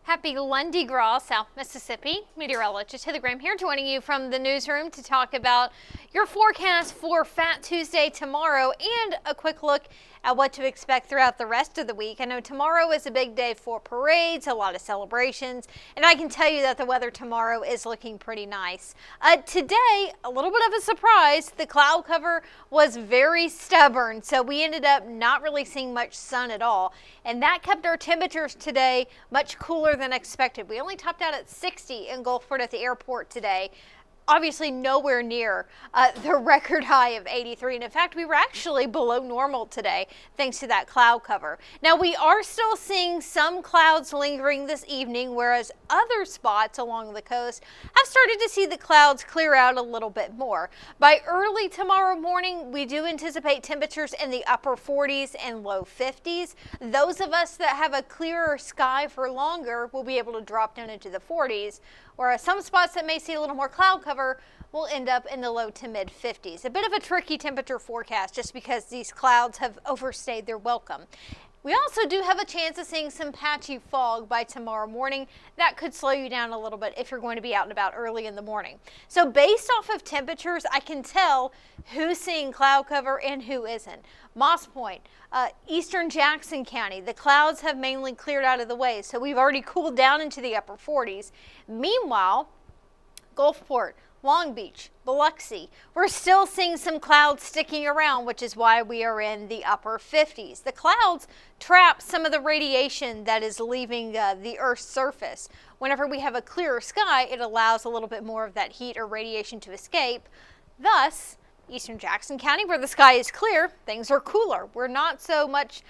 Happy Mardi Gras, South Mississippi. Meteorologist Heather Graham here, joining you from the newsroom to talk about your forecast for Fat Tuesday tomorrow and a quick look at what to expect throughout the rest of the week. I know tomorrow is a big day for parades, a lot of celebrations, and I can tell you that the weather tomorrow is looking pretty nice. Today, a little bit of a surprise, the cloud cover was very stubborn, so we ended up not really seeing much sun at all, and that kept our temperatures today much cooler than expected. We only topped out at 60 in Gulfport at the airport today. Obviously nowhere near the record high of 83, and in fact we were actually below normal today thanks to that cloud cover. Now we are still seeing some clouds lingering this evening, whereas other spots along the coast have started to see the clouds clear out a little bit more. By early tomorrow morning, we do anticipate temperatures in the upper 40s and low 50s. Those of us that have a clearer sky for longer will be able to drop down into the 40s, whereas some spots that may see a little more cloud cover will end up in the low to mid 50s. A bit of a tricky temperature forecast just because these clouds have overstayed their welcome. We also do have a chance of seeing some patchy fog by tomorrow morning. That could slow you down a little bit if you're going to be out and about early in the morning. So based off of temperatures, I can tell who's seeing cloud cover and who isn't. Moss Point, eastern Jackson County, the clouds have mainly cleared out of the way, so we've already cooled down into the upper 40s. Meanwhile, Gulfport, Long Beach, Biloxi, we're still seeing some clouds sticking around, which is why we are in the upper 50s. The clouds trap some of the radiation that is leaving the Earth's surface. Whenever we have a clearer sky, it allows a little bit more of that heat or radiation to escape. Thus, eastern Jackson County, where the sky is clear, things are cooler. We're not so much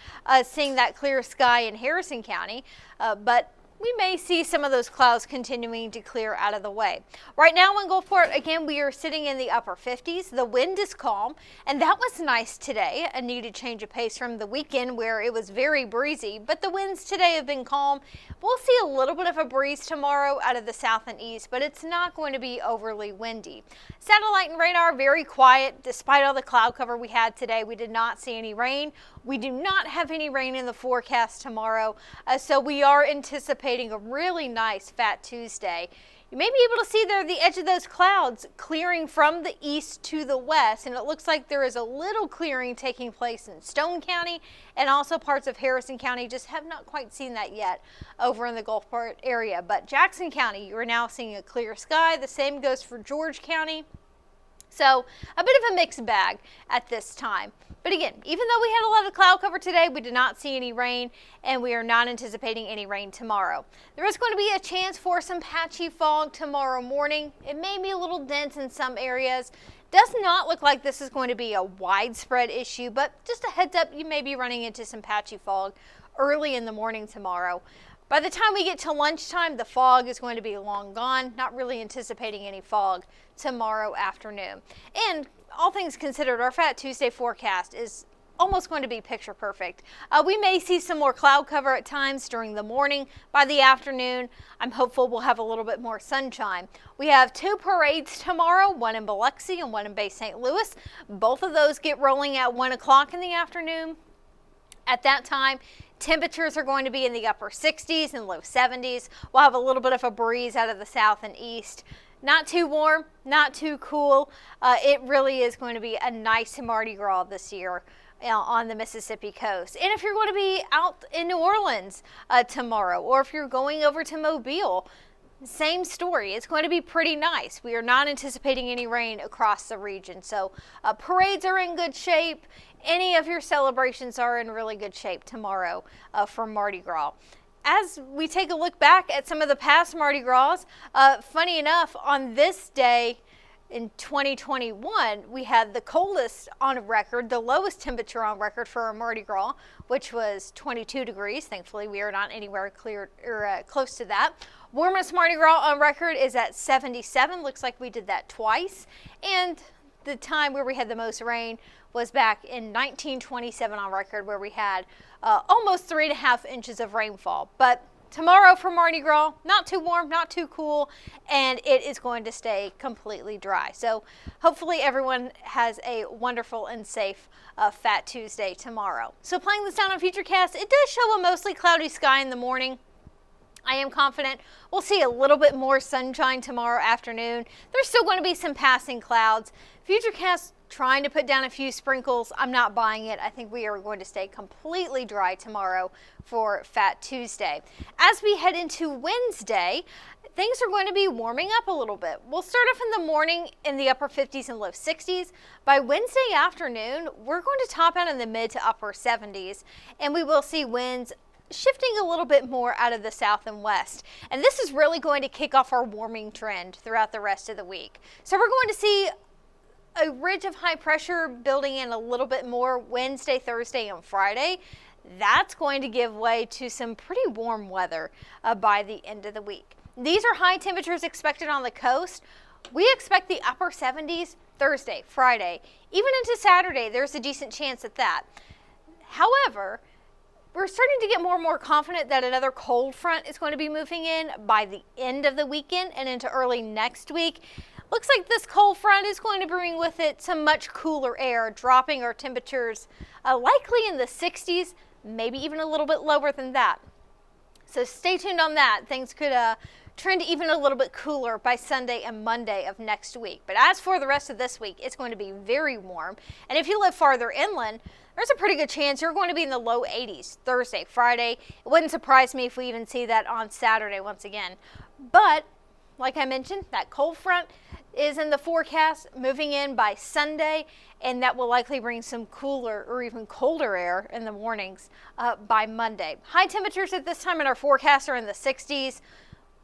seeing that clear sky in Harrison County, but we may see some of those clouds continuing to clear out of the way. Right now in Gulfport, again, we are sitting in the upper 50s. The wind is calm, and that was nice today. A needed change of pace from the weekend where it was very breezy, but the winds today have been calm. We'll see a little bit of a breeze tomorrow out of the south and east, but it's not going to be overly windy. Satellite and radar, very quiet. Despite all the cloud cover we had today, we did not see any rain. We do not have any rain in the forecast tomorrow, so we are anticipating a really nice Fat Tuesday. You may be able to see there the edge of those clouds clearing from the east to the west, and it looks like there is a little clearing taking place in Stone County and also parts of Harrison County. Just have not quite seen that yet over in the Gulfport area. But Jackson County, you are now seeing a clear sky. The same goes for George County. So a bit of a mixed bag at this time. But again, even though we had a lot of cloud cover today, we did not see any rain, and we are not anticipating any rain tomorrow. There is going to be a chance for some patchy fog tomorrow morning. It may be a little dense in some areas. Does not look like this is going to be a widespread issue, but just a heads up, you may be running into some patchy fog early in the morning tomorrow. By the time we get to lunchtime, the fog is going to be long gone. Not really anticipating any fog tomorrow afternoon. And all things considered, our Fat Tuesday forecast is almost going to be picture perfect. We may see some more cloud cover at times during the morning. By the afternoon, I'm hopeful we'll have a little bit more sunshine. We have two parades tomorrow, one in Biloxi and one in Bay St. Louis. Both of those get rolling at 1 o'clock in the afternoon. At that time, temperatures are going to be in the upper 60s and low 70s. We'll have a little bit of a breeze out of the south and east. Not too warm, not too cool. It really is going to be a nice Mardi Gras this year on the Mississippi coast. And if you're going to be out in New Orleans tomorrow, or if you're going over to Mobile, same story. It's going to be pretty nice. We are not anticipating any rain across the region. So parades are in good shape. Any of your celebrations are in really good shape tomorrow for Mardi Gras. As we take a look back at some of the past Mardi Gras, funny enough, on this day in 2021, we had the coldest on record, the lowest temperature on record for a Mardi Gras, which was 22 degrees. Thankfully, we are not anywhere clear or close to that. Warmest Mardi Gras on record is at 77. Looks like we did that twice. And the time where we had the most rain was back in 1927 on record, where we had almost 3.5 inches of rainfall. But tomorrow for Mardi Gras, not too warm, not too cool, and it is going to stay completely dry. So hopefully everyone has a wonderful and safe Fat Tuesday tomorrow. So playing this down on Futurecast, it does show a mostly cloudy sky in the morning. I am confident we'll see a little bit more sunshine tomorrow afternoon. There's still going to be some passing clouds. Futurecast trying to put down a few sprinkles. I'm not buying it. I think we are going to stay completely dry tomorrow for Fat Tuesday. As we head into Wednesday, things are going to be warming up a little bit. We'll start off in the morning in the upper 50s and low 60s. By Wednesday afternoon, we're going to top out in the mid to upper 70s, and we will see winds shifting a little bit more out of the south and west. And this is really going to kick off our warming trend throughout the rest of the week. So we're going to see a ridge of high pressure building in a little bit more Wednesday, Thursday, and Friday. That's going to give way to some pretty warm weather by the end of the week. These are high temperatures expected on the coast. We expect the upper 70s Thursday, Friday, even into Saturday. There's a decent chance at that. However, we're starting to get more and more confident that another cold front is going to be moving in by the end of the weekend and into early next week. Looks like this cold front is going to bring with it some much cooler air, dropping our temperatures likely in the 60s, maybe even a little bit lower than that. So stay tuned on that. Things could trend even a little bit cooler by Sunday and Monday of next week. But as for the rest of this week, it's going to be very warm. And if you live farther inland, there's a pretty good chance you're going to be in the low 80s Thursday, Friday. It wouldn't surprise me if we even see that on Saturday once again. But like I mentioned, that cold front is in the forecast moving in by Sunday, and that will likely bring some cooler or even colder air in the mornings by Monday. High temperatures at this time in our forecast are in the 60s.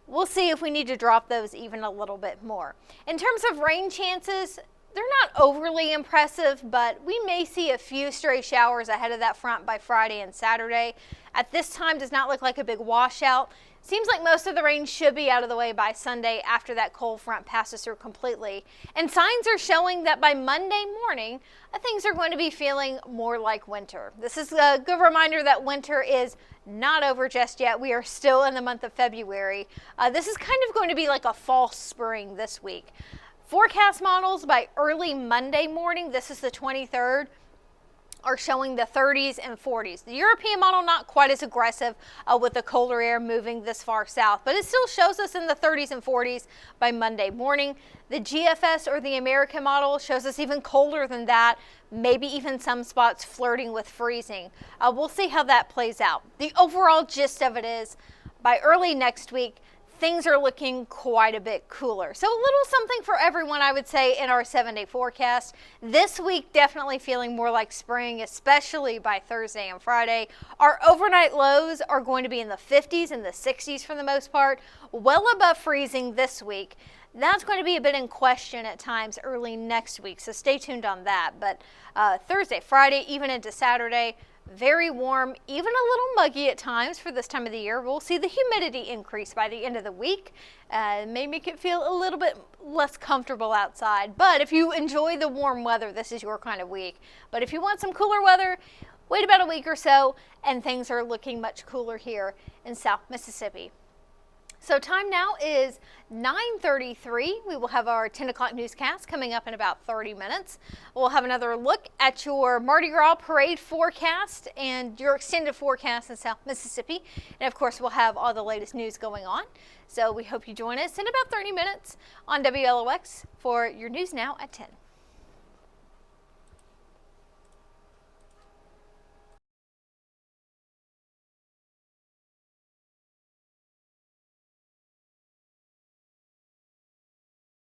We'll see if we need to drop those even a little bit more. In terms of rain chances, they're not overly impressive, but we may see a few stray showers ahead of that front by Friday and Saturday. At this time, does not look like a big washout. Seems like most of the rain should be out of the way by Sunday after that cold front passes through completely. And signs are showing that by Monday morning, things are going to be feeling more like winter. This is a good reminder that winter is not over just yet. We are still in the month of February. This is kind of going to be like a false spring this week. Forecast models by early Monday morning, this is the 23rd, are showing the 30s and 40s. The European model not quite as aggressive with the colder air moving this far south, but it still shows us in the 30s and 40s by Monday morning. The GFS or the American model shows us even colder than that, maybe even some spots flirting with freezing. We'll see how that plays out. The overall gist of it is by early next week, things are looking quite a bit cooler. So a little something for everyone, I would say, in our 7-day forecast. This week definitely feeling more like spring, especially by Thursday and Friday. Our overnight lows are going to be in the 50s and the 60s for the most part, well above freezing this week. That's going to be a bit in question at times early next week, so stay tuned on that. But Thursday, Friday, even into Saturday, very warm, even a little muggy at times for this time of the year. We'll see the humidity increase by the end of the week. May make it feel a little bit less comfortable outside. But if you enjoy the warm weather, this is your kind of week. But if you want some cooler weather, wait about a week or so, and things are looking much cooler here in South Mississippi. So time now is 9:33. We will have our 10 o'clock newscast coming up in about 30 minutes. We'll have another look at your Mardi Gras parade forecast and your extended forecast in South Mississippi. And of course, we'll have all the latest news going on. So we hope you join us in about 30 minutes on WLOX for your news now at 10.